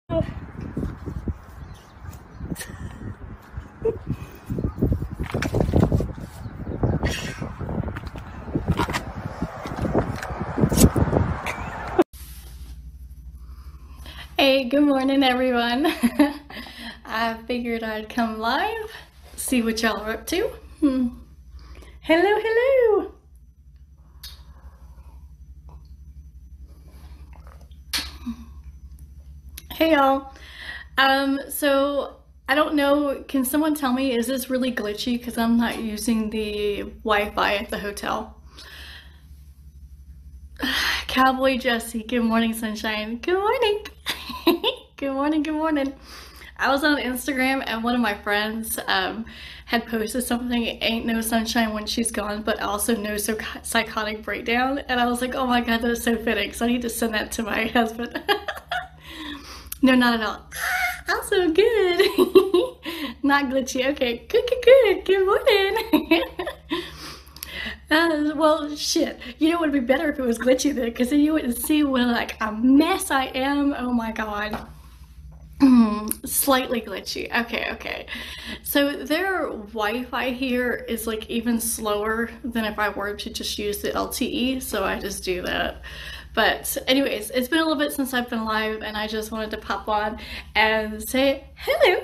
Hey, good morning, everyone. I figured I'd come live, see what y'all are up to. Hello, hello. Hey, y'all. So I don't know, can someone tell me, is this really glitchy? Because I'm not using the Wi-Fi at the hotel. Cowboy Jesse, good morning, sunshine. Good morning. Good morning, good morning. I was on Instagram and one of my friends had posted something, ain't no sunshine when she's gone, but also no psychotic breakdown. And I was like, oh my God, that's so fitting. So I need to send that to my husband. No, not at all. Also good. Not glitchy. Okay, good, good, good. Good morning. Well, shit. You know, it would be better if it was glitchy then, because then you wouldn't see what like a mess I am. Oh my God. Slightly glitchy. Okay, okay. So their Wi-Fi here is like even slower than if I were to just use the LTE, so I just do that. But anyways, it's been a little bit since I've been live, and I just wanted to pop on and say hello.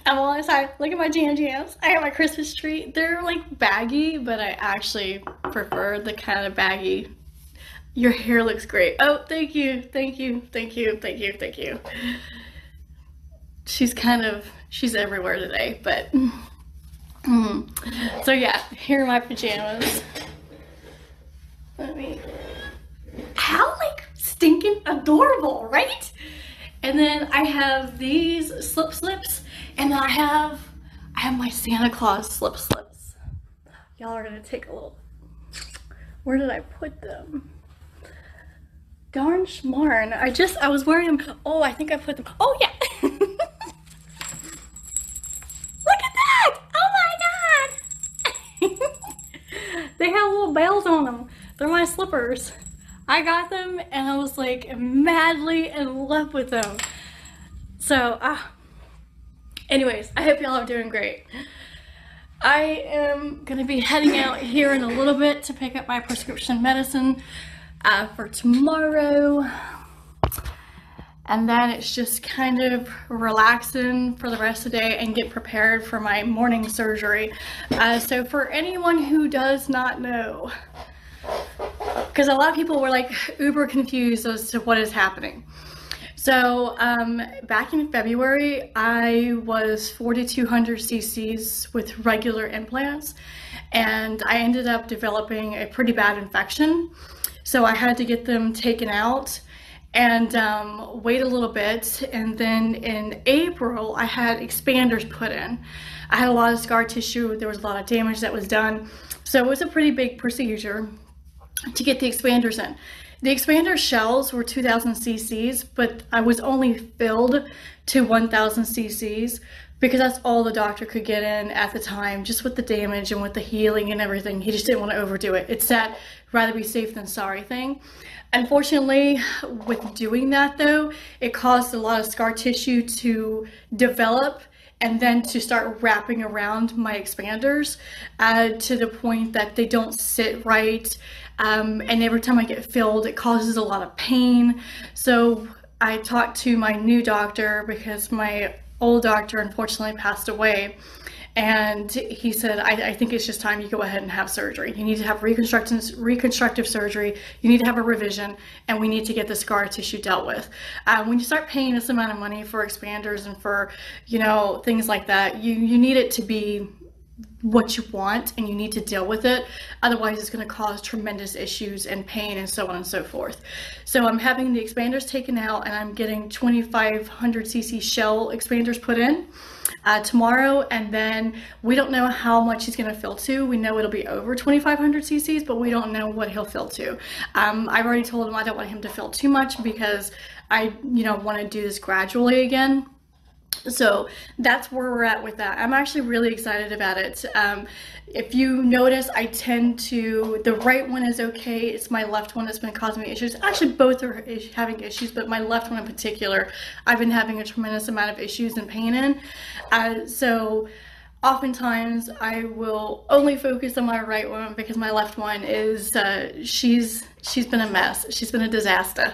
I'm all excited. Look at my jams. I got my Christmas tree. They're like baggy, but I actually prefer the kind of baggy. Your hair looks great. Oh, thank you, thank you, thank you, thank you, thank you. She's everywhere today, but so yeah, here are my pajamas. How like stinking adorable, right? And then I have these slips, and then I have my Santa Claus slips. Y'all are gonna take a little. Where did I put them? Darn schmarn. I was wearing them. Oh, I think I put them. Oh yeah. Look at that! Oh my God! They have little bells on them. They're my slippers. I got them and I was like madly in love with them. So, anyways, I hope y'all are doing great. I am gonna be heading out here in a little bit to pick up my prescription medicine for tomorrow. And then it's just kind of relaxing for the rest of the day and get prepared for my morning surgery. So for anyone who does not know, because a lot of people were like uber confused as to what is happening. So back in February, I was 4,200 cc's with regular implants, and I ended up developing a pretty bad infection. So I had to get them taken out and wait a little bit. And then in April, I had expanders put in. I had a lot of scar tissue. There was a lot of damage that was done. So it was a pretty big procedure to get the expanders in. The expander shells were 2,000 cc's, but I was only filled to 1,000 cc's because that's all the doctor could get in at the time, just with the damage and with the healing and everything. He just didn't want to overdo it. It's that rather be safe than sorry thing. Unfortunately, with doing that though, it caused a lot of scar tissue to develop and then to start wrapping around my expanders to the point that they don't sit right. And every time I get filled, it causes a lot of pain. So I talked to my new doctor because my old doctor unfortunately passed away. And he said, I think it's just time you go ahead and have surgery. You need to have reconstructive surgery. You need to have a revision, and we need to get the scar tissue dealt with. When you start paying this amount of money for expanders and for, you know, things like that, you need it to be what you want, and you need to deal with it. Otherwise, it's going to cause tremendous issues and pain and so on and so forth. So I'm having the expanders taken out, and I'm getting 2,500 cc shell expanders put in tomorrow. And then we don't know how much he's going to fill to. We know it'll be over 2,500 cc's, but we don't know what he'll fill to. I've already told him I don't want him to fill too much because I, want to do this gradually again. So that's where we're at with that. I'm actually really excited about it. If you notice, I tend to, the right one is okay. It's my left one that's been causing me issues. Actually, both are having issues, but my left one in particular, I've been having a tremendous amount of issues and pain in. So oftentimes I will only focus on my right one because my left one is, she's been a mess. She's been a disaster.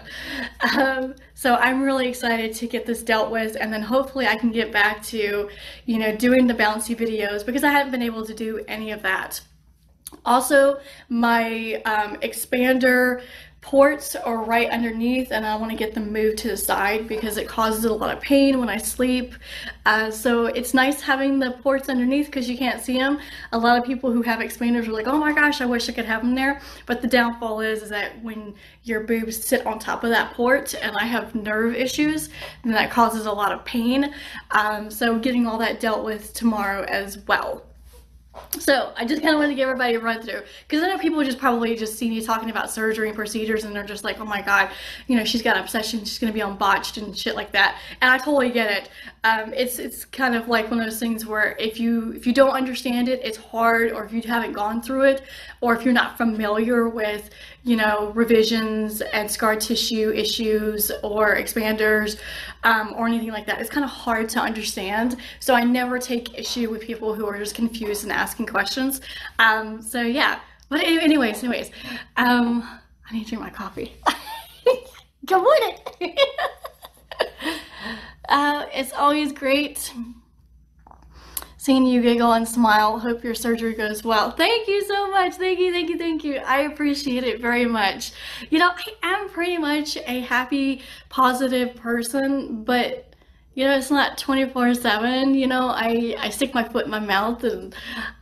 So I'm really excited to get this dealt with, and then hopefully I can get back to, you know, doing the bouncy videos because I haven't been able to do any of that. Also, my expander ports are right underneath, and I want to get them moved to the side because it causes a lot of pain when I sleep. So it's nice having the ports underneath because you can't see them. A lot of people who have expanders are like, oh my gosh, I wish I could have them there. But the downfall is that when your boobs sit on top of that port, and I have nerve issues, then that causes a lot of pain. So getting all that dealt with tomorrow as well. So I just kind of wanted to give everybody a run through because I know people just probably just see me talking about surgery and procedures and they're just like, oh my god, you know, she's got obsession, she's gonna be on botched and shit like that. And I totally get it. It's kind of like one of those things where if you don't understand it, it's hard, or if you haven't gone through it, or if you're not familiar with, you know, revisions and scar tissue issues or expanders or anything like that, it's kind of hard to understand. So I never take issue with people who are just confused and asking questions. So yeah, but anyways, I need to drink my coffee. Good morning. It's always great seeing you giggle and smile. Hope your surgery goes well. Thank you so much. Thank you. I appreciate it very much. You know, I am pretty much a happy, positive person, but you know, it's not 24/7. You know, I stick my foot in my mouth, and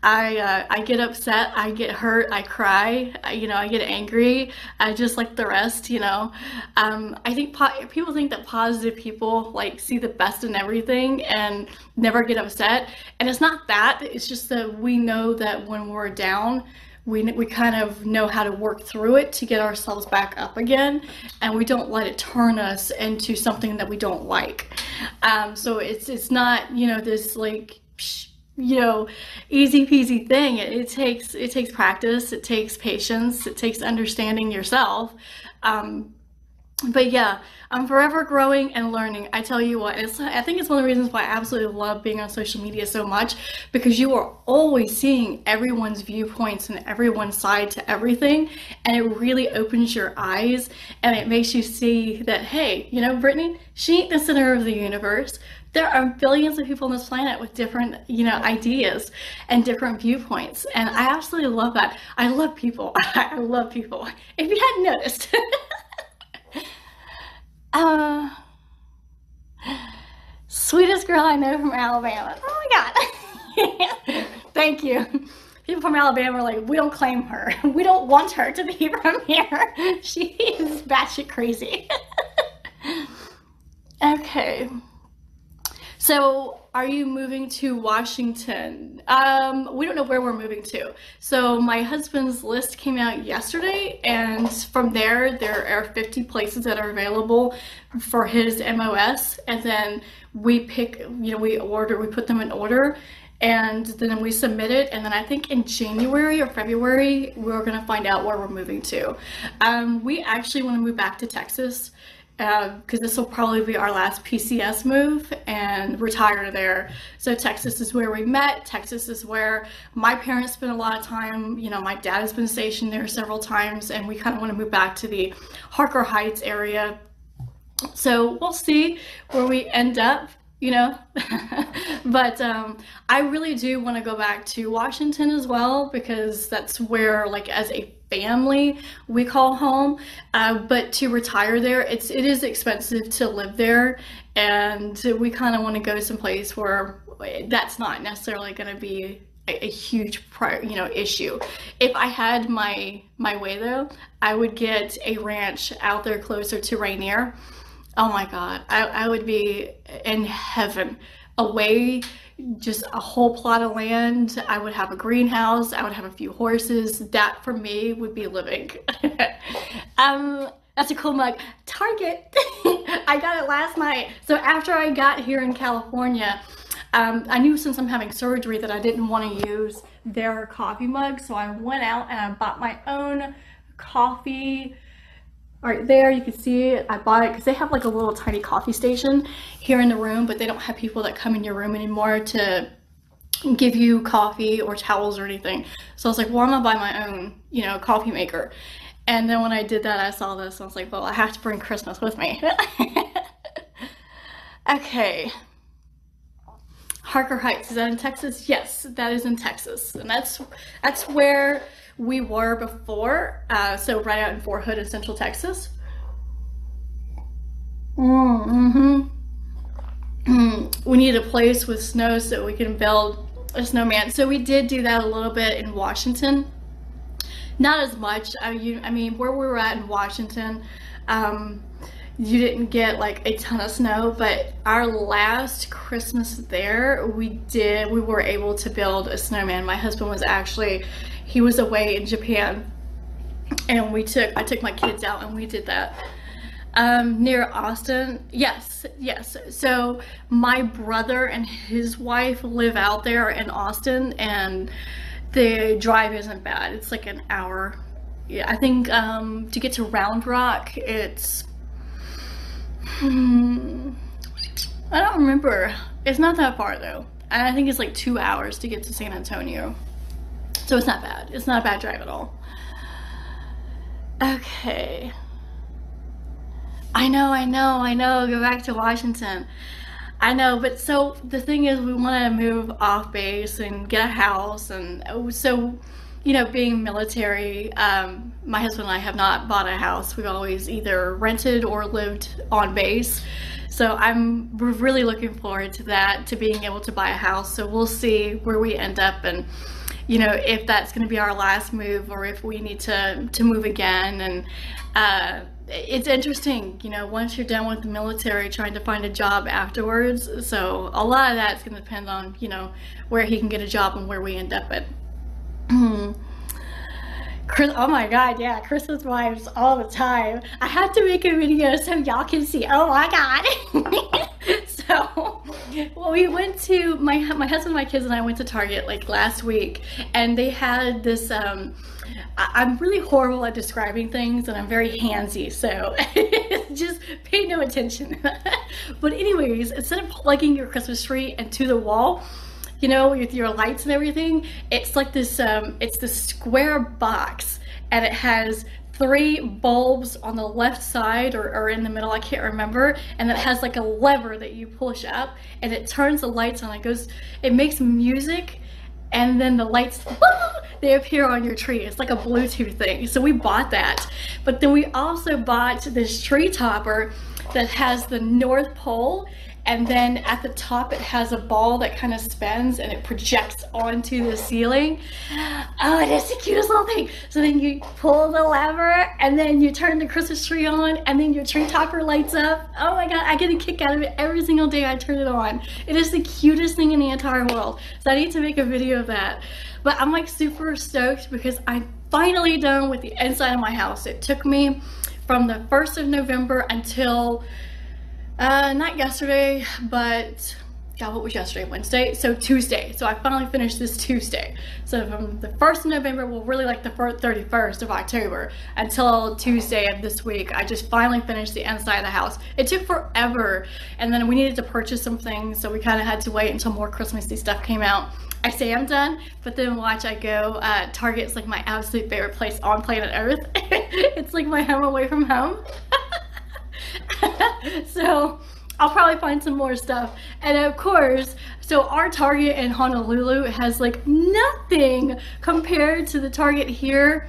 I get upset, I get hurt, I cry, you know, I get angry, just like the rest. You know, I think people think that positive people like see the best in everything and never get upset, and it's not that. It's just that we know that when we're down, we kind of know how to work through it to get ourselves back up again, and we don't let it turn us into something that we don't like. So it's not, you know, this like, you know, easy peasy thing. It takes practice, it takes patience, it takes understanding yourself. But yeah, I'm forever growing and learning. I tell you what, I think it's one of the reasons why I absolutely love being on social media so much, because you are always seeing everyone's viewpoints and everyone's side to everything, and it really opens your eyes, and it makes you see that, hey, you know, Brittany, she ain't the center of the universe. There are billions of people on this planet with different, you know, ideas and different viewpoints, and I absolutely love that. I love people. I love people. If you hadn't noticed. Sweetest girl I know from Alabama. Oh my god. Thank you. People from Alabama are like, we don't claim her. We don't want her to be from here. She is batshit crazy. Okay. So, are you moving to Washington? We don't know where we're moving to. So my husband's list came out yesterday, and from there are 50 places that are available for his MOS, and then we pick, you know, we put them in order, and then we submit it, and then I think in January or February, we're gonna find out where we're moving to. We actually wanna move back to Texas, because this will probably be our last PCS move and retire there. So Texas is where we met. Texas is where my parents spent a lot of time. You know, my dad has been stationed there several times, and we kind of want to move back to the Harker Heights area. So we'll see where we end up, you know. But I really do want to go back to Washington as well, because that's where, like, as a family we call home. But to retire there, it is expensive to live there, and we kind of want to go someplace where that's not necessarily going to be a huge issue. If I had my way though, I would get a ranch out there closer to Rainier. Oh my god, I would be in heaven. Away, just a whole plot of land. I would have a greenhouse, I would have a few horses. That for me would be living. That's a cool mug. Target. I got it last night. So after I got here in California, I knew since I'm having surgery that I didn't want to use their coffee mug. So I went out and I bought my own coffee. Right there, you can see it. I bought it because they have like a little tiny coffee station here in the room, but they don't have people that come in your room anymore to give you coffee or towels or anything. So I was like, well, I'm gonna buy my own, you know, coffee maker. And then when I did that, I saw this. I was like, well, I have to bring Christmas with me. Okay. Harker Heights, is that in Texas? Yes, that is in Texas. And that's where we were before. So right out in Fort Hood in Central Texas. We need a place with snow so we can build a snowman. So we did do that a little bit in Washington. Not as much. I mean, where we were at in Washington, you didn't get like a ton of snow, but our last Christmas there, we were able to build a snowman. My husband was he was away in Japan, and I took my kids out and we did that. Near Austin, yes. So my brother and his wife live out there in Austin, and the drive isn't bad. It's like an hour. Yeah, I think to get to Round Rock, it's I don't remember. It's not that far though. And I think it's like 2 hours to get to San Antonio. So it's not bad. It's not a bad drive at all. Okay. I know. Go back to Washington. I know, but so the thing is, we want to move off base and get a house, and so, you know, being military, my husband and I have not bought a house. We've always either rented or lived on base. So we're really looking forward to that, to being able to buy a house. So we'll see where we end up, and you know, if that's going to be our last move or if we need to move again. And it's interesting, you know, once you're done with the military, trying to find a job afterwards. So a lot of that's going to depend on, you know, where he can get a job and where we end up at. Oh my god, yeah, Christmas vibes all the time. I have to make a video so y'all can see. Oh my god. So well, we went to my husband, my kids and I went to Target like last week, and they had this I'm really horrible at describing things, and I'm very handsy, so just pay no attention. But anyways, instead of plugging your Christmas tree into the wall, you know, with your lights and everything, it's like this it's this square box, and it has 3 bulbs on the left side or in the middle, I can't remember, and it has like a lever that you push up and it turns the lights on. It makes music, and then the lights they appear on your tree. It's like a Bluetooth thing. So we bought that, but then we also bought this tree topper that has the North Pole, and then at the top it has a ball that kind of spins and it projects onto the ceiling. Oh, it is the cutest little thing. So then you pull the lever and then you turn the Christmas tree on, and then your tree topper lights up. Oh my god, I get a kick out of it every single day I turn it on. It is the cutest thing in the entire world. So I need to make a video of that. But I'm like super stoked because I'm finally done with the inside of my house. It took me from the 1st of November until not yesterday, but God, what was yesterday? Wednesday? So Tuesday. So I finally finished this Tuesday. So from the 1st of November, well, really like the 31st of October until Tuesday of this week, I just finally finished the inside of the house. It took forever, and then we needed to purchase some things, so we kind of had to wait until more Christmassy stuff came out. I say I'm done, but then watch I go. Target's like my absolute favorite place on planet Earth. It's like my home away from home. So I'll probably find some more stuff. And of course, so our Target in Honolulu has like nothing compared to the Target here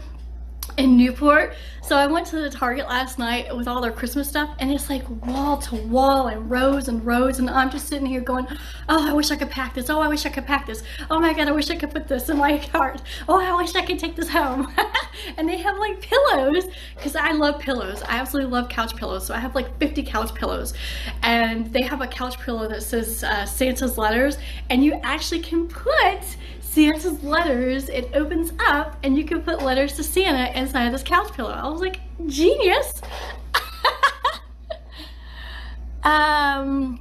in Newport. So I went to the Target last night with all their Christmas stuff, and it's like wall to wall and rows, and I'm just sitting here going, oh, I wish I could pack this. Oh, I wish I could pack this. Oh my god, I wish I could put this in my cart. Oh, I wish I could take this home. And they have like pillows, because I love pillows. I absolutely love couch pillows. So I have like 50 couch pillows, and they have a couch pillow that says Santa's letters, and you actually can put Santa's letters. It opens up and you can put letters to Santa inside of this couch pillow. I was like, genius. Um,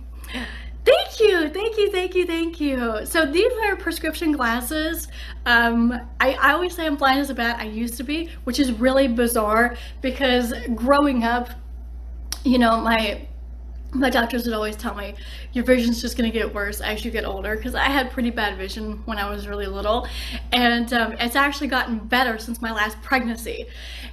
Thank you, thank you, thank you, thank you. So these are prescription glasses. I always say I'm blind as a bat. I used to be, which is really bizarre because growing up, you know, my doctors would always tell me your vision's just going to get worse as you get older, because I had pretty bad vision when I was really little, and it's actually gotten better since my last pregnancy,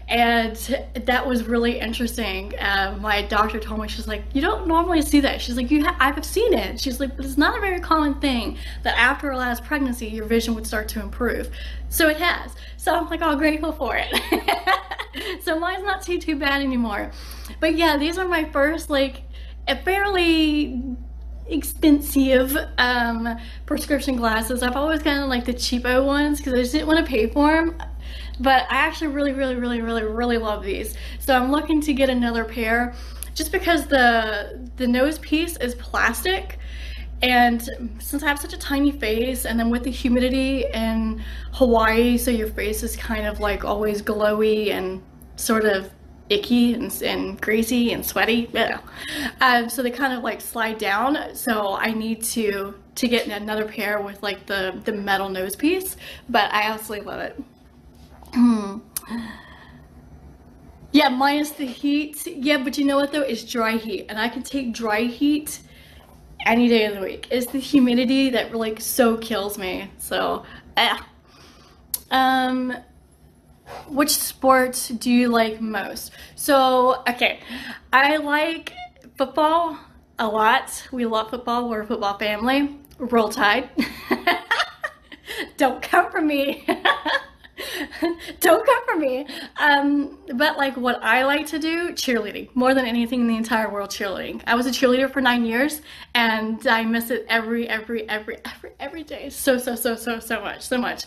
and that was really interesting. My doctor told me, she's like, you don't normally see that. She's like, I've seen it. She's like, but it's not a very common thing that after a last pregnancy your vision would start to improve. So it has. So I'm like, oh, grateful for it. So mine's not too bad anymore. But yeah, these are my first like a fairly expensive prescription glasses. I've always gotten like the cheapo ones because I just didn't want to pay for them, but I actually really love these. So I'm looking to get another pair just because the nose piece is plastic, and since I have such a tiny face, and then with the humidity in Hawaii, so your face is kind of like always glowy and sort of icky and greasy and sweaty, so they kind of like slide down. So I need to get another pair with like the metal nose piece, but I absolutely love it. Yeah, minus the heat. Yeah, but you know what though? It's dry heat, and I can take dry heat any day of the week. It's the humidity that like so kills me. So which sports do you like most? So, okay, I like football a lot. We love football. We're a football family. Roll Tide. Don't come for me. Don't come for me. But like what I like to do, cheerleading. More than anything in the entire world, cheerleading. I was a cheerleader for 9 years, and I miss it every day. So much.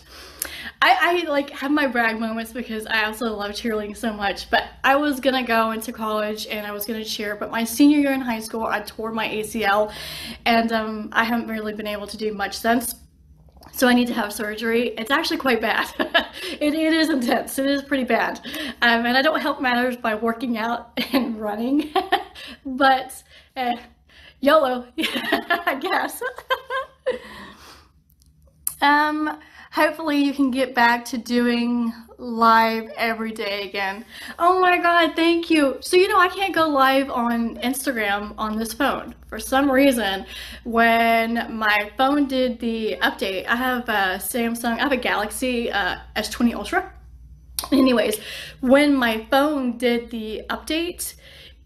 I like have my brag moments because I also love cheerleading so much. But I was gonna go into college and I was gonna cheer, but my senior year in high school I tore my ACL, and I haven't really been able to do much since. So I need to have surgery. It's actually quite bad. It is intense. It is pretty bad. And I don't help matters by working out and running. But YOLO, I guess. Hopefully you can get back to doing live every day again. Oh my God, thank you. So you know I can't go live on Instagram on this phone. For some reason, when my phone did the update, I have a Samsung, I have a Galaxy S20 Ultra. Anyways, when my phone did the update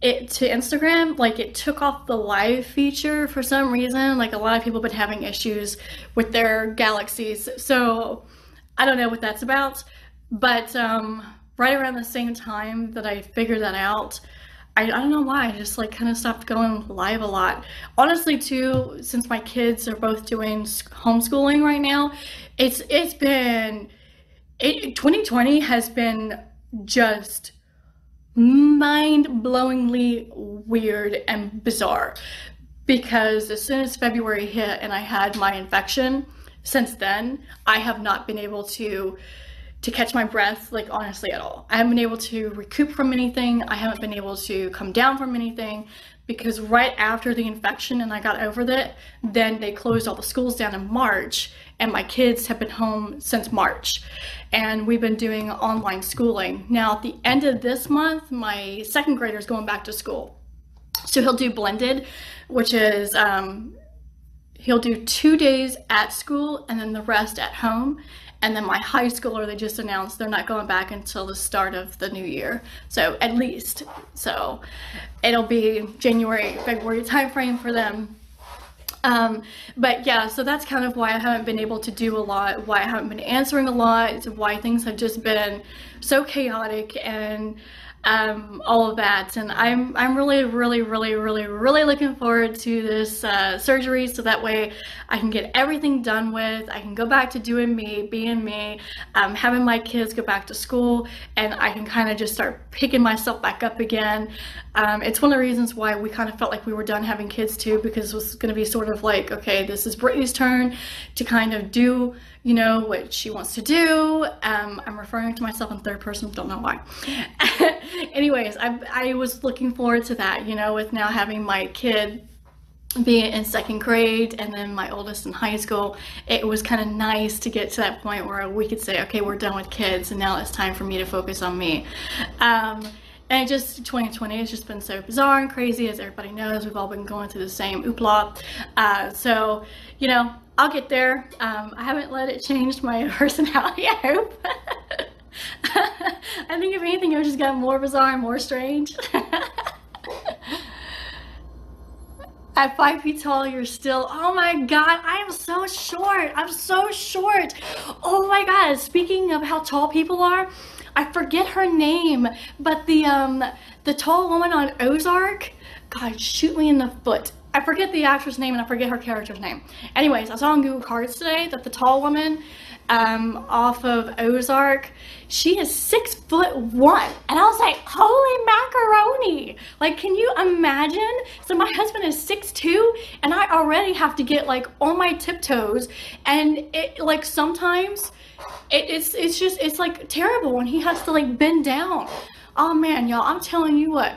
to Instagram, like it took off the live feature for some reason. Like a lot of people have been having issues with their Galaxies, so I don't know what that's about. But right around the same time that I figured that out, I don't know why, I just like kind of stopped going live a lot. Honestly too, since my kids are both doing homeschooling right now, 2020 has been just mind-blowingly weird and bizarre, because as soon as February hit and I had my infection, since then I have not been able to catch my breath, like honestly at all. I haven't been able to recoup from anything. I haven't been able to come down from anything, because right after the infection and I got over that, then they closed all the schools down in March, and my kids have been home since March, and we've been doing online schooling. Now at the end of this month, my second grader is going back to school. So he'll do blended, which is he'll do 2 days at school and then the rest at home. And then my high schooler, they just announced they're not going back until the start of the new year. So at least, so it'll be January, February timeframe for them. But yeah, so that's kind of why I haven't been able to do a lot, why I haven't been answering a lot, why things have just been so chaotic and all of that. And I'm really looking forward to this surgery, so that way I can get everything done with. I can go back to doing me, being me, having my kids go back to school, and I can kind of just start picking myself back up again. It's one of the reasons why we kind of felt like we were done having kids too, because it was going to be sort of like, okay, this is Brittany's turn to kind of do, you know, what she wants to do. I'm referring to myself in third person, don't know why. Anyways, I was looking forward to that, you know, with now having my kid being in second grade and then my oldest in high school. It was kind of nice to get to that point where we could say, okay, we're done with kids and now it's time for me to focus on me. And just 2020 has just been so bizarre and crazy, as everybody knows. We've all been going through the same oopla. So, you know, I'll get there. I haven't let it change my personality, I hope. I think if anything, it just got more bizarre and more strange. At 5 feet tall, you're still, oh my God, I am so short. I'm so short. Oh my God, speaking of how tall people are, I forget her name, but the tall woman on Ozark, God, shoot me in the foot. I forget the actress name and I forget her character's name. Anyways, I saw on Google Cards today that the tall woman off of Ozark, she is 6'1", and I was like, holy macaroni! Like, can you imagine? So my husband is 6'2", and I already have to get like on my tiptoes, and it like sometimes it's like terrible when he has to like bend down. Oh man, y'all, I'm telling you what.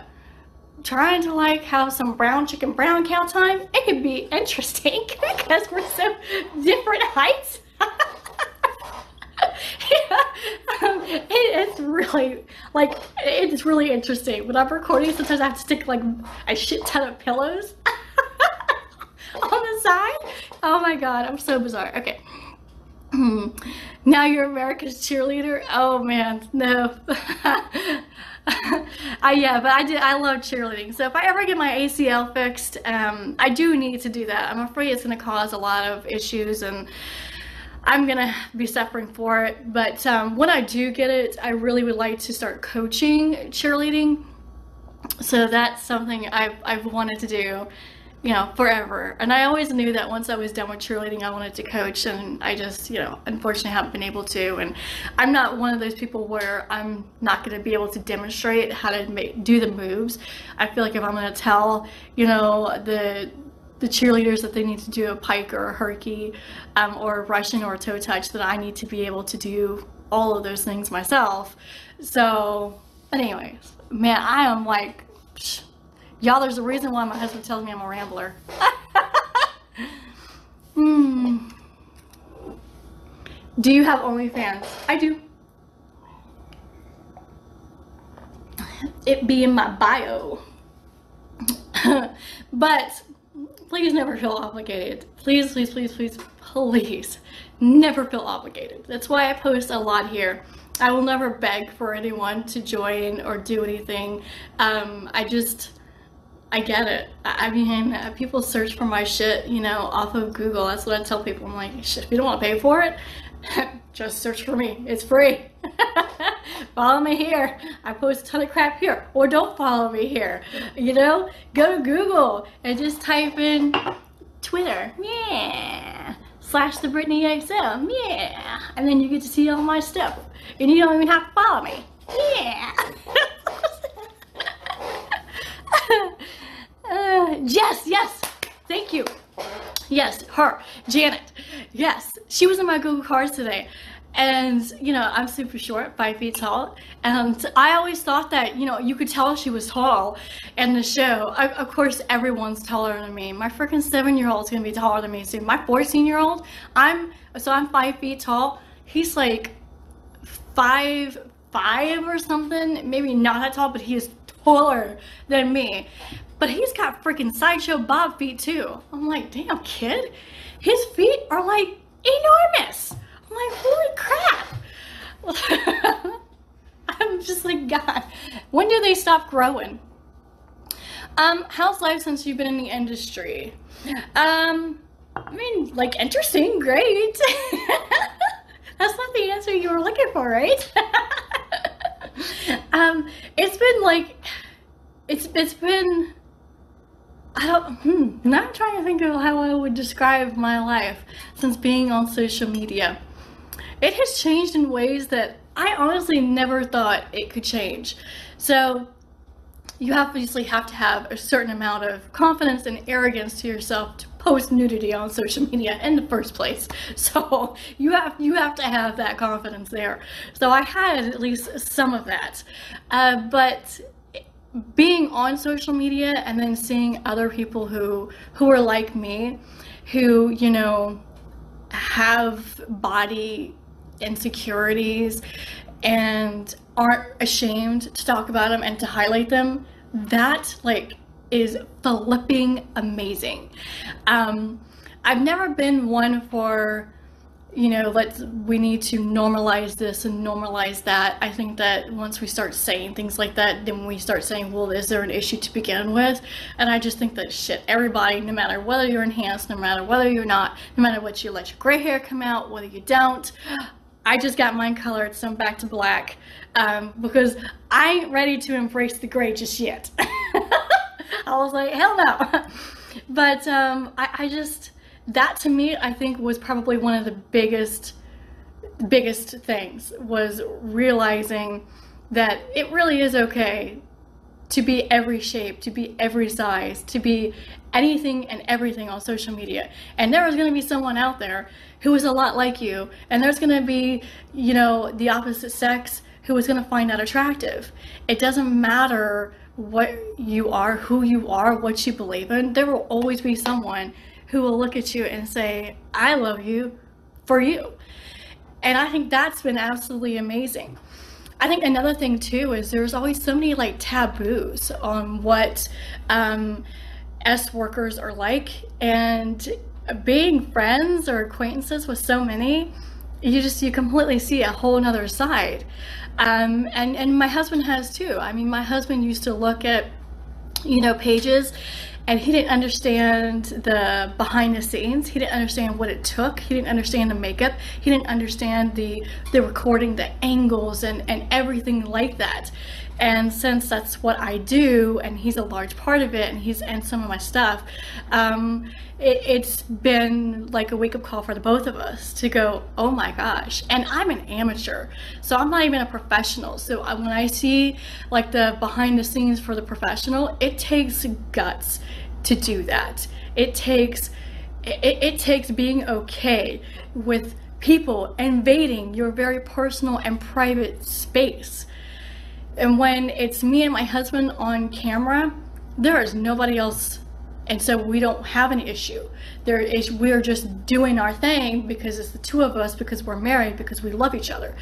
Trying to like have some brown chicken brown cow time, it could be interesting because we're so different heights. It's really like, it's really interesting. When I'm recording, sometimes I have to stick like a shit ton of pillows on the side. Oh my God, I'm so bizarre. Okay. Now you're America's cheerleader. Oh man, no. Yeah, but I love cheerleading. So if I ever get my ACL fixed, I do need to do that. I'm afraid it's going to cause a lot of issues and I'm gonna be suffering for it. But when I do get it, I really would like to start coaching cheerleading. So that's something I've wanted to do, you know, forever. And I always knew that once I was done with cheerleading, I wanted to coach, and I just, you know, unfortunately haven't been able to. And I'm not one of those people where I'm not going to be able to demonstrate how to do the moves. I feel like if I'm going to tell, you know, the cheerleaders that they need to do a pike or a herky or a Russian or a toe touch, that I need to be able to do all of those things myself. So anyways, man, I am like, y'all, there's a reason why my husband tells me I'm a rambler. Do you have OnlyFans? I do. It be in my bio. But please never feel obligated. Please, please, please, please, please never feel obligated. That's why I post a lot here. I will never beg for anyone to join or do anything. I get it. I mean, people search for my shit, you know, off of Google. That's what I tell people. I'm like, shit, if you don't want to pay for it, just search for me. It's free. Follow me here. I post a ton of crap here. Or don't follow me here. You know, go to Google and just type in Twitter. Yeah. / the Brittany XM. Yeah. And then you get to see all my stuff. And you don't even have to follow me. Yeah. Yes, yes. Thank you. Yes, her, Janet. Yes, she was in my Google Cards today. And, you know, I'm super short, 5 feet tall. And I always thought that, you know, you could tell she was tall in the show. Of course, everyone's taller than me. My freaking 7-year-old's gonna be taller than me soon. My 14-year-old, I'm 5 feet tall. He's like 5'5" or something. Maybe not that tall, but he is taller than me. But he's got freaking Sideshow Bob feet too. I'm like, damn kid, his feet are like enormous. I'm like, holy crap. I'm just like, God, when do they stop growing? How's life since you've been in the industry? I mean, like, interesting, great. That's not the answer you were looking for, right? It's been like, it's been, now I'm trying to think of how I would describe my life since being on social media. It has changed in ways that I honestly never thought it could change. So you obviously have to have a certain amount of confidence and arrogance to yourself to post nudity on social media in the first place. So you have to have that confidence there. So I had at least some of that, but being on social media and then seeing other people who are like me, who, you know, have body insecurities and aren't ashamed to talk about them and to highlight them, that like is flipping amazing. I've never been one for, you know, we need to normalize this and normalize that. I think that once we start saying things like that, then we start saying, well, is there an issue to begin with? And I just think that shit, everybody, no matter whether you're enhanced, no matter whether you're not, no matter what you let your gray hair come out, whether you don't, I just got mine colored, so I'm back to black, because I ain't ready to embrace the gray just yet. I was like, hell no. But I just, that to me, I think was probably one of the biggest things, was realizing that it really is okay to be every shape, to be every size, to be anything and everything on social media. And there is going to be someone out there who is a lot like you, and there's going to be, you know, the opposite sex who is going to find that attractive. It doesn't matter what you are, who you are, what you believe in. There will always be someone who will look at you and say, I love you for you. And I think that's been absolutely amazing. I think another thing too is there's always so many like taboos on what S workers are like, and being friends or acquaintances with so many, you completely see a whole nother side. And my husband has too. I mean, my husband used to look at, you know, pages, and he didn't understand the behind the scenes. He didn't understand what it took. He didn't understand the makeup. He didn't understand the recording, the angles, and everything like that. And since that's what I do, and he's a large part of it, and he's in some of my stuff, it's been like a wake-up call for the both of us to go, oh my gosh. And I'm an amateur, so I'm not even a professional. So when I see like the behind the scenes for the professional, it takes guts to do that. It takes being okay with people invading your very personal and private space. And when it's me and my husband on camera, there is nobody else, and so we don't have an issue. We're just doing our thing because it's the two of us, because we're married, because we love each other.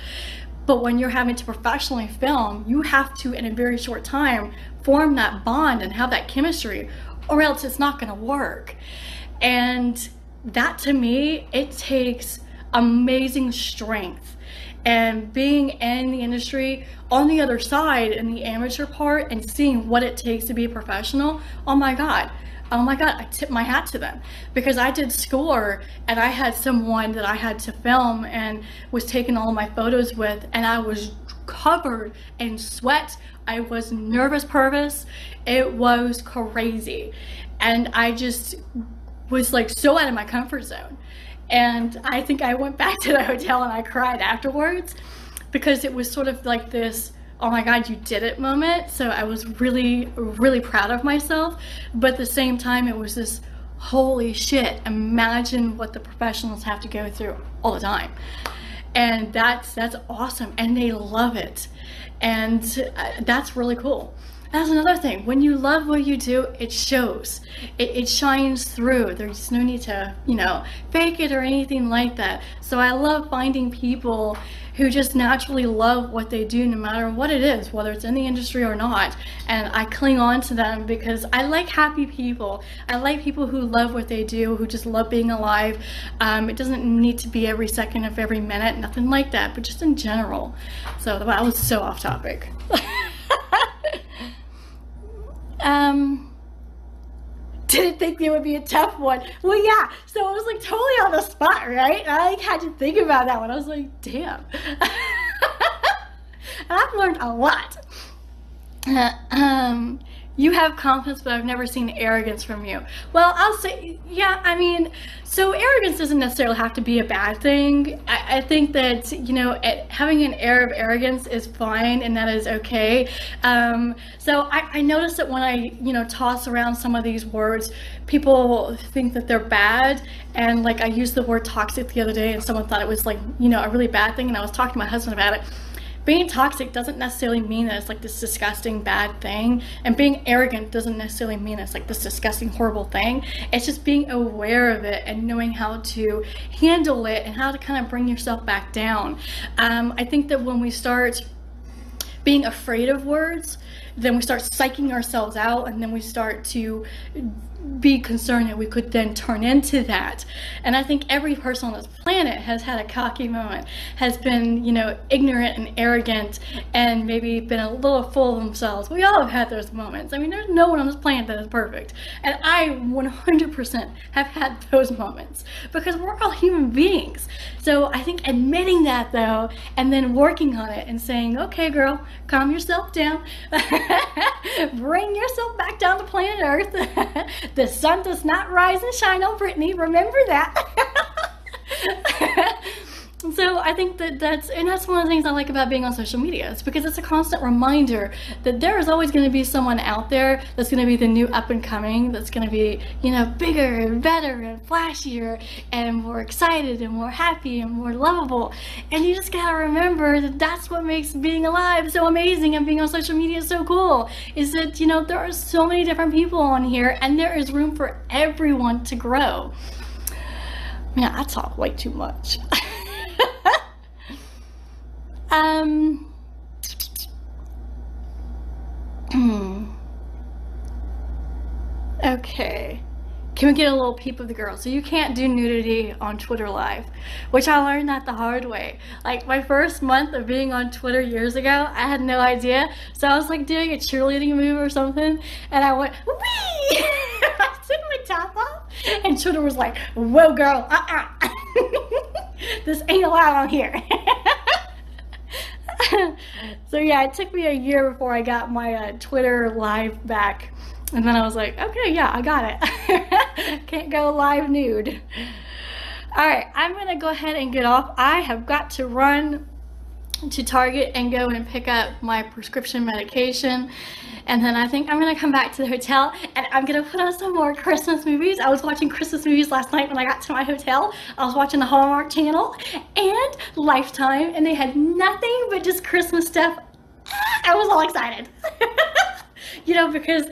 But when you're having to professionally film, you have to, in a very short time, form that bond and have that chemistry, or else it's not gonna work. And that, to me, it takes amazing strength. And being in the industry, on the other side, in the amateur part, and seeing what it takes to be a professional, oh my God, I tip my hat to them. Because I did SCORE, and I had someone that I had to film and was taking all my photos with, and I was covered in sweat. I was nervous. It was crazy. And I just was like so out of my comfort zone. And I think I went back to the hotel and I cried afterwards, because it was sort of like this, oh my God, you did it moment. So I was really, really proud of myself. But at the same time, it was this, holy shit, imagine what the professionals have to go through all the time. And that's awesome. And they love it. And that's really cool. That's another thing. When you love what you do, it shows. It shines through. There's no need to, you know, fake it or anything like that. So I love finding people who just naturally love what they do, no matter what it is, whether it's in the industry or not. And I cling on to them because I like happy people. I like people who love what they do, who just love being alive. It doesn't need to be every second of every minute, nothing like that, but just in general. So that was so off topic. Didn't think it would be a tough one. Well, yeah, so I was like totally on the spot, right? I like had to think about that one. I was like, damn. And I've learned a lot. you have confidence, but I've never seen arrogance from you. Well, I'll say, yeah, I mean, so arrogance doesn't necessarily have to be a bad thing. I think that, you know, having an air of arrogance is fine, and that is okay. So I noticed that when I, you know, toss around some of these words, people think that they're bad. And like, I used the word toxic the other day, and someone thought it was like, you know, a really bad thing, and I was talking to my husband about it. Being toxic doesn't necessarily mean that it's like this disgusting bad thing, and being arrogant doesn't necessarily mean it's like this disgusting horrible thing. It's just being aware of it and knowing how to handle it and how to kind of bring yourself back down. I think that when we start being afraid of words, then we start psyching ourselves out, and then we start to be concerned that we could then turn into that. And I think every person on this planet has had a cocky moment, has been, you know, ignorant and arrogant, and maybe been a little full of themselves. We all have had those moments. I mean, there's no one on this planet that is perfect, and I 100% have had those moments, because we're all human beings. So I think admitting that, though, and then working on it and saying, okay girl, calm yourself down, bring yourself back down to planet Earth. The sun does not rise and shine on Brittany, remember that. So I think that's one of the things I like about being on social media. It's because it's a constant reminder that there is always going to be someone out there that's going to be the new up and coming, that's going to be, you know, bigger and better and flashier and more excited and more happy and more lovable. And you just got to remember that that's what makes being alive so amazing, and being on social media so cool, is that, you know, there are so many different people on here, and there is room for everyone to grow. Man, I talk way too much. Okay, can we get a little peep of the girl? So you can't do nudity on Twitter Live, which I learned that the hard way. Like, my first month of being on Twitter years ago, I had no idea. So I was like doing a cheerleading move or something, and I went, wee! I took my top off, and Twitter was like, whoa girl, this ain't allowed on here. So yeah, it took me a year before I got my Twitter Live back. And then I was like, okay, yeah, I got it. Can't go live nude. All right, I'm gonna go ahead and get off. I have got to run to Target and go and pick up my prescription medication. And then I think I'm gonna come back to the hotel, and I'm gonna put on some more Christmas movies. I was watching Christmas movies last night when I got to my hotel. I was watching the Hallmark Channel and Lifetime, and they had nothing but just Christmas stuff. I was all excited. You know, because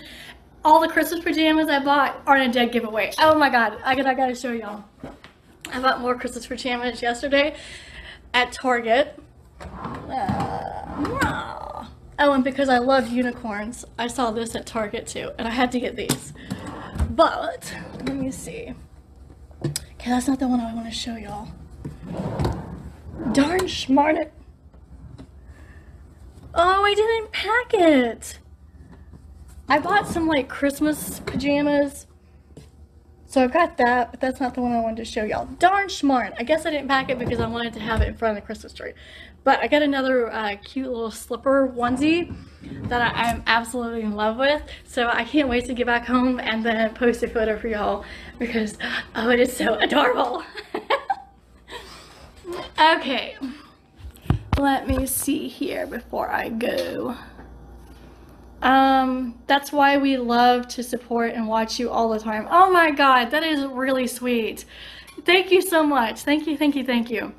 all the Christmas pajamas I bought are in a dead giveaway. Oh my God, I gotta show y'all. I bought more Christmas pajamas yesterday at Target. Oh, and because I love unicorns, I saw this at Target too, and I had to get these. But, let me see. Okay, that's not the one I want to show y'all. Darn smart it. Oh, I didn't pack it. I bought some like Christmas pajamas. So I've got that, but that's not the one I wanted to show y'all. Darn smart. I guess I didn't pack it because I wanted to have it in front of the Christmas tree. But I got another cute little slipper onesie that I'm absolutely in love with. So I can't wait to get back home and then post a photo for y'all because, oh, it is so adorable. Okay, let me see here before I go. That's why we love to support and watch you all the time. Oh my God, that is really sweet. Thank you so much. Thank you, thank you, thank you.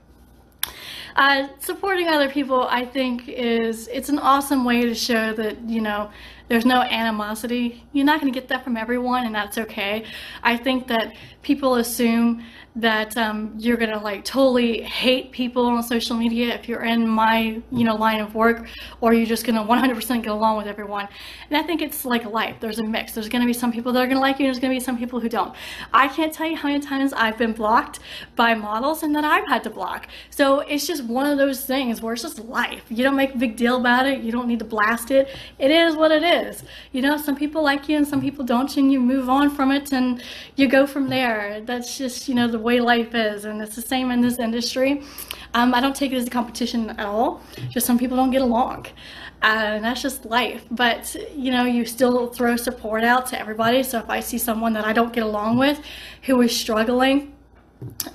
Supporting other people, I think, it's an awesome way to show that, you know, there's no animosity. You're not going to get that from everyone, and that's okay. I think that people assume that you're gonna like totally hate people on social media if you're in my, you know, line of work, or you're just gonna 100% get along with everyone. And I think it's like life. There's a mix. There's gonna be some people that are gonna like you, and there's gonna be some people who don't. I can't tell you how many times I've been blocked by models and that I've had to block. So it's just one of those things where it's just life. You don't make a big deal about it. You don't need to blast it. It is what it is. You know, some people like you and some people don't, and you move on from it and you go from there. That's just, you know, the way life is, and it's the same in this industry. I don't take it as a competition at all. Just some people don't get along. And that's just life. But you know, you still throw support out to everybody. So if I see someone that I don't get along with who is struggling,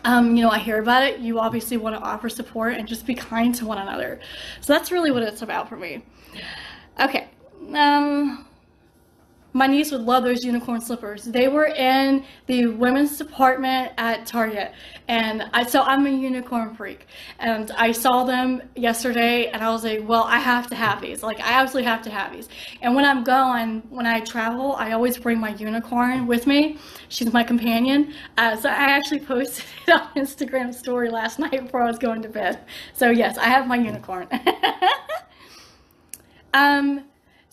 you know, I hear about it, you obviously want to offer support and just be kind to one another. So that's really what it's about for me. Okay. My niece would love those unicorn slippers. They were in the women's department at Target, and so I'm a unicorn freak, and I saw them yesterday, and I was like, well, I have to have these. Like, I absolutely have to have these. And when I'm gone, when I travel, I always bring my unicorn with me. She's my companion. So I actually posted it on Instagram story last night before I was going to bed. So yes, I have my unicorn.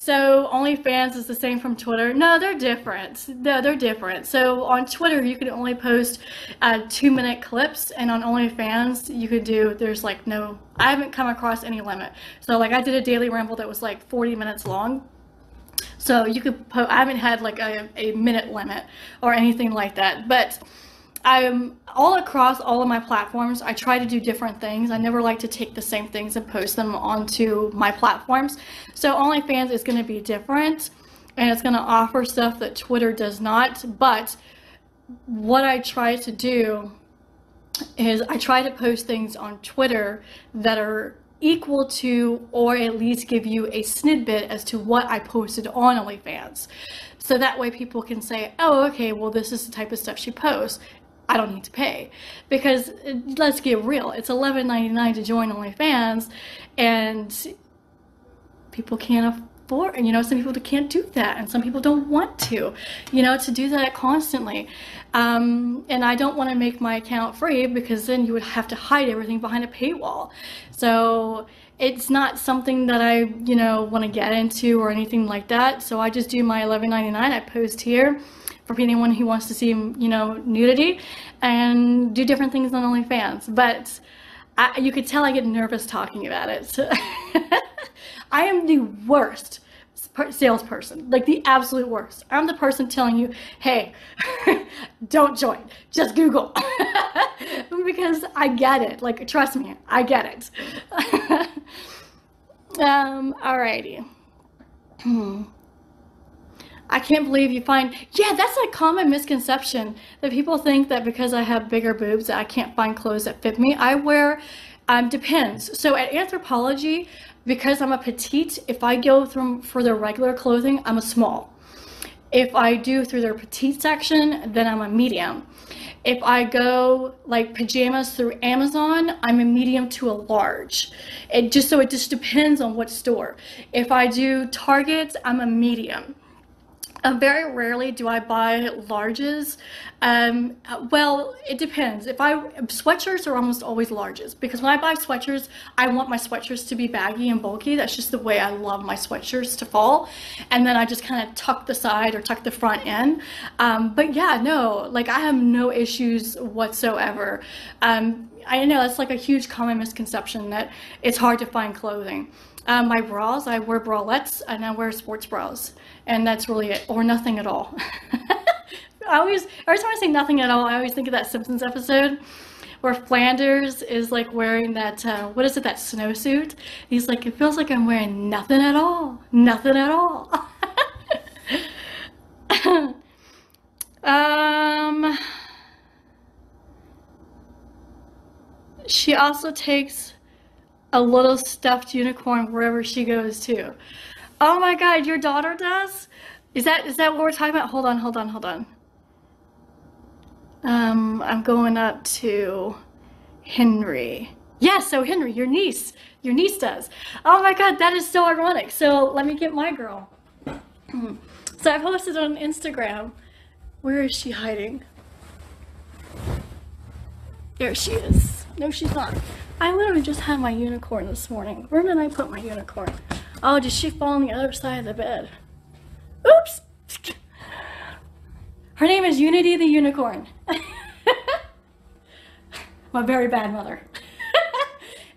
So OnlyFans is the same from Twitter. No, they're different. No, they're different. So on Twitter, you can only post 2-minute clips, and on OnlyFans, you could do, there's like no, I haven't come across any limit. So like I did a daily ramble that was like 40 minutes long. So you could, I haven't had like a minute limit or anything like that. But I'm all across all of my platforms, I try to do different things. I never like to take the same things and post them onto my platforms. So OnlyFans is going to be different, and it's going to offer stuff that Twitter does not. But what I try to do is I try to post things on Twitter that are equal to, or at least give you a snippet as to what I posted on OnlyFans. So that way people can say, oh, okay, well, this is the type of stuff she posts. I don't need to pay. Because let's get real, it's $11.99 to join OnlyFans, and people can't afford, you know, some people can't do that, and some people don't want to, you know, to do that constantly. And I don't want to make my account free, because then you would have to hide everything behind a paywall. So it's not something that I, you know, want to get into or anything like that. So I just do my $11.99. I post here for anyone who wants to see, you know, nudity, and do different things on OnlyFans. But you could tell I get nervous talking about it. So I am the worst salesperson, like the absolute worst. I'm the person telling you, hey, don't join, just Google. Because I get it, like, trust me, I get it. Alrighty. I can't believe you find, yeah, that's a common misconception, that people think that because I have bigger boobs that I can't find clothes that fit me. I wear, depends. So at Anthropologie, because I'm a petite, if I go for their regular clothing, I'm a small. If I do through their petite section, then I'm a medium. If I go like pajamas through Amazon, I'm a medium to a large. It just depends on what store. If I do Target, I'm a medium. Very rarely do I buy larges. Well, it depends. Sweatshirts are almost always larges, because when I buy sweatshirts, I want my sweatshirts to be baggy and bulky. That's just the way I love my sweatshirts to fall. And then I just kind of tuck the side or tuck the front in. But yeah, no, like I have no issues whatsoever. I know that's like a huge common misconception that it's hard to find clothing. My bras, I wear bralettes, and I wear sports bras, and that's really it, or nothing at all. Every time I say nothing at all, I always think of that Simpsons episode where Flanders is like wearing that, what is it, that snowsuit? He's like, it feels like I'm wearing nothing at all, nothing at all. She also takes a little stuffed unicorn wherever she goes to. Oh my God, your daughter does? Is that what we're talking about? Hold on. I'm going up to Henry. Yeah, so Henry, your niece does. Oh my God, that is so ironic. So let me get my girl. So I posted on Instagram. Where is she hiding? There she is. No, she's not. I literally just had my unicorn this morning. Where did I put my unicorn? Oh, did she fall on the other side of the bed? Oops! Her name is Unity the Unicorn. My very bad mother.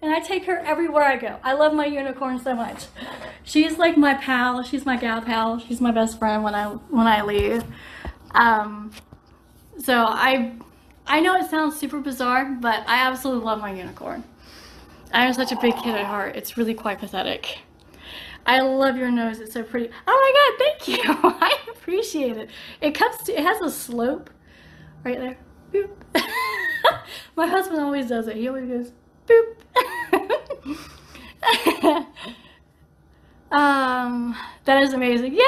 And I take her everywhere I go. I love my unicorn so much. She's like my pal. She's my gal pal. She's my best friend when I leave. So I know it sounds super bizarre, but I absolutely love my unicorn. I am such a big kid at heart. It's really quite pathetic. I love your nose. It's so pretty. Oh my God, thank you. I appreciate it. It has a slope right there. Boop. My husband always does it. He always goes, boop. That is amazing. Yeah,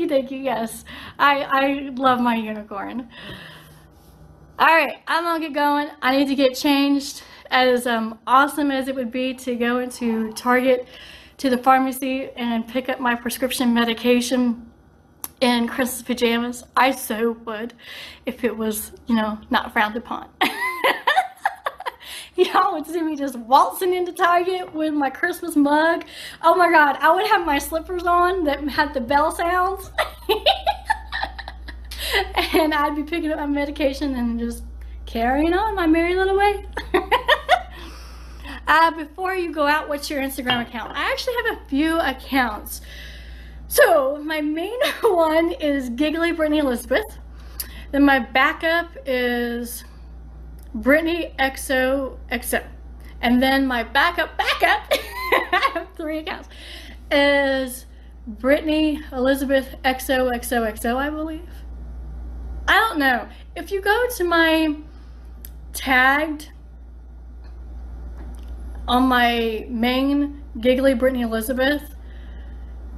thank you. Yes, I love my unicorn. All right, I'm gonna get going. I need to get changed. As awesome as it would be to go into Target, to the pharmacy, and pick up my prescription medication in Christmas pajamas, I so would if it was, you know, not frowned upon. Y'all would see me just waltzing into Target with my Christmas mug. Oh my God, I would have my slippers on that had the bell sounds. And I'd be picking up my medication and just carrying on my merry little way. Before you go out, what's your Instagram account? I actually have a few accounts. So my main one is Giggly Brittany Elizabeth. Then my backup is Brittany XOXO. And then my backup, I have 3 accounts, is Brittany Elizabeth XOXOXO, I believe. I don't know. If you go to my tagged on my main Giggly Brittany Elizabeth,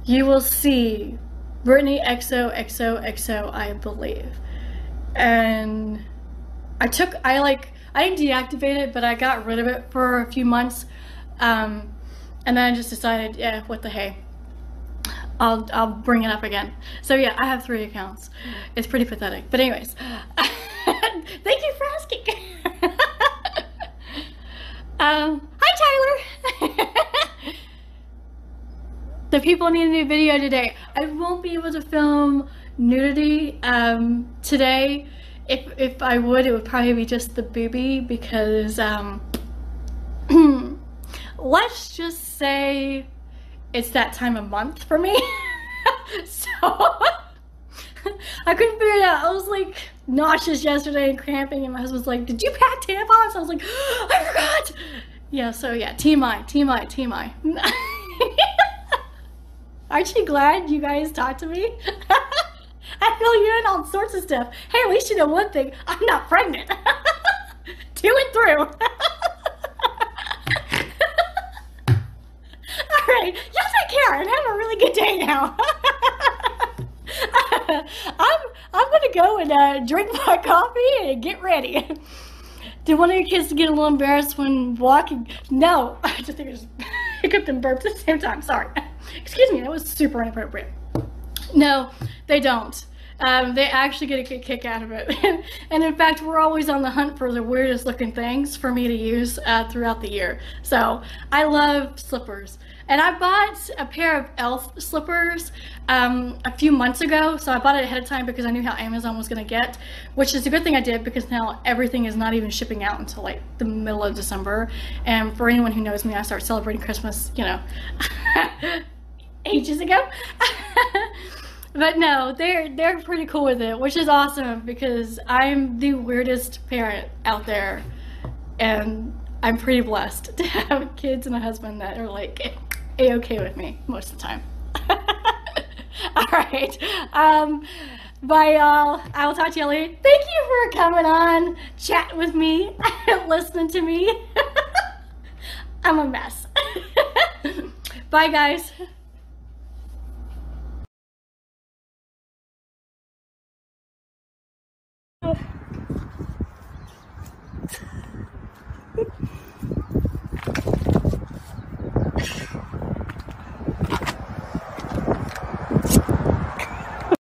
you will see Brittany XOXOXO, I believe. And I didn't deactivate it, but I got rid of it for a few months. And then I just decided, yeah, what the hey. I'll bring it up again. So yeah, I have 3 accounts. It's pretty pathetic. But anyways, thank you for asking. Hi Tyler. The people need a new video today. I won't be able to film nudity today. If I would, it would probably be just the boobie because let's just say it's that time of month for me. So I couldn't figure it out. I was like nauseous yesterday and cramping, and my husband's like, did you pack tampons? I was like, I forgot. Yeah, so yeah, TMI. Aren't you glad you guys talked to me? I fill you in on sorts of stuff. Hey, at least you know one thing, I'm not pregnant. To and through. Alright, y'all take care and have a really good day now. I'm gonna go and drink my coffee and get ready. Did one of your kids get a little embarrassed when walking? No, I just think I just hiccuped and burped at the same time. Sorry. Excuse me, that was super inappropriate. No, they don't. They actually get a good kick out of it. And in fact, we're always on the hunt for the weirdest looking things for me to use throughout the year. So I love slippers. And I bought a pair of elf slippers a few months ago. So I bought it ahead of time because I knew how Amazon was gonna get, which is a good thing I did because now everything is not even shipping out until like the middle of December. And for anyone who knows me, I started celebrating Christmas, you know, ages ago. But no, they're pretty cool with it, which is awesome because I'm the weirdest parent out there, and I'm pretty blessed to have kids and a husband that are like a-okay with me most of the time. All right, bye y'all. I will talk to you later. Thank you for coming on, chatting with me, listening to me. I'm a mess. Bye guys.